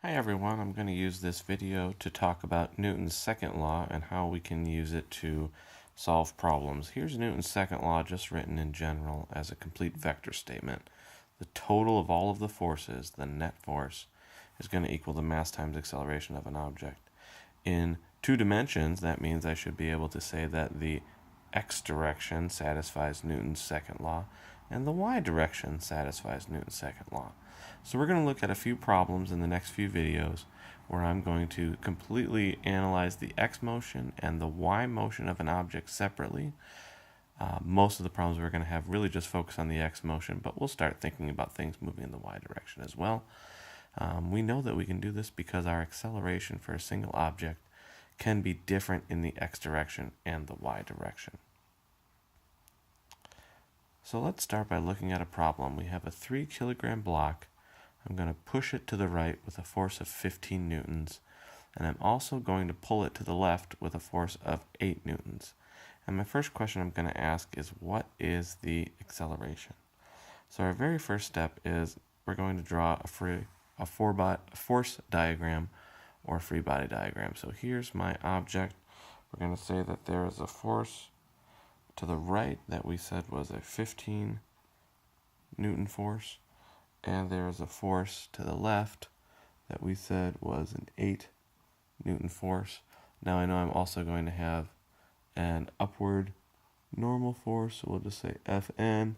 Hi everyone, I'm going to use this video to talk about Newton's second law and how we can use it to solve problems. Here's Newton's second law just written in general as a complete vector statement. The total of all of the forces, the net force, is going to equal the mass times acceleration of an object. In two dimensions, that means I should be able to say that the x direction satisfies Newton's second law and the y direction satisfies Newton's second law. So we're going to look at a few problems in the next few videos where I'm going to completely analyze the x motion and the y motion of an object separately. Most of the problems we're going to have really just focus on the x motion, but we'll start thinking about things moving in the y direction as well. We know that we can do this because our acceleration for a single object can be different in the x direction and the y direction. So let's start by looking at a problem. We have a 3 kilogram block. I'm going to push it to the right with a force of 15 newtons, and I'm also going to pull it to the left with a force of 8 newtons. And my first question I'm going to ask is, what is the acceleration? So our very first step is we're going to draw a force diagram or a free body diagram. So here's my object. We're going to say that there is a force to the right that we said was a 15 Newton force, and there is a force to the left that we said was an 8 Newton force. Now I know I'm also going to have an upward normal force, so we'll just say Fn,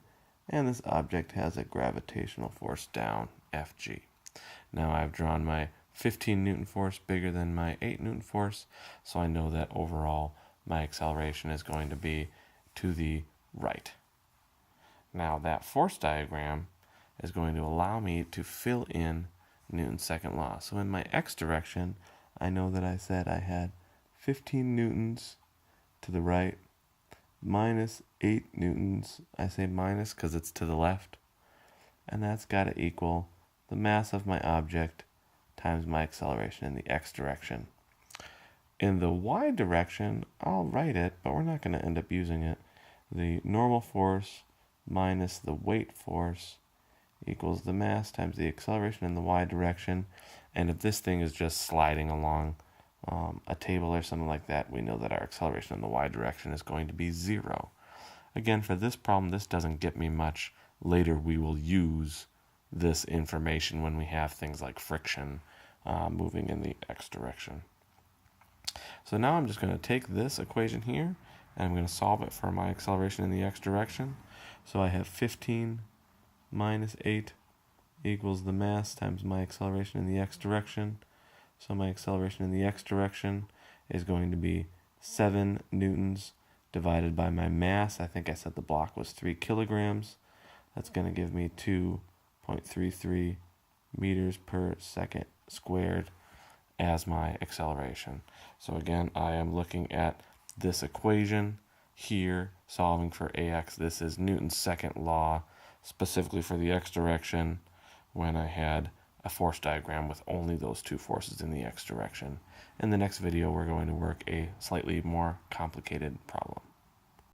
and this object has a gravitational force down, Fg. Now I've drawn my 15 Newton force bigger than my 8 Newton force, so I know that overall my acceleration is going to be to the right. Now that force diagram is going to allow me to fill in Newton's second law. So in my x direction, I know that I said I had 15 newtons to the right minus 8 newtons. I say minus because it's to the left. And that's got to equal the mass of my object times my acceleration in the x direction. In the y direction, I'll write it, but we're not going to end up using it. The normal force minus the weight force equals the mass times the acceleration in the y direction. And if this thing is just sliding along a table or something like that, we know that our acceleration in the y direction is going to be 0. Again, for this problem, this doesn't get me much. Later we will use this information when we have things like friction moving in the x direction. So now I'm just going to take this equation here and I'm going to solve it for my acceleration in the x direction. So I have 15 minus 8 equals the mass times my acceleration in the x direction. So my acceleration in the x direction is going to be 7 newtons divided by my mass. I think I said the block was 3 kilograms. That's going to give me 2.33 meters per second squared as my acceleration. So again, I am looking at this equation here, solving for ax. This is Newton's second law, specifically for the x direction, when I had a force diagram with only those two forces in the x direction. In the next video, we're going to work a slightly more complicated problem.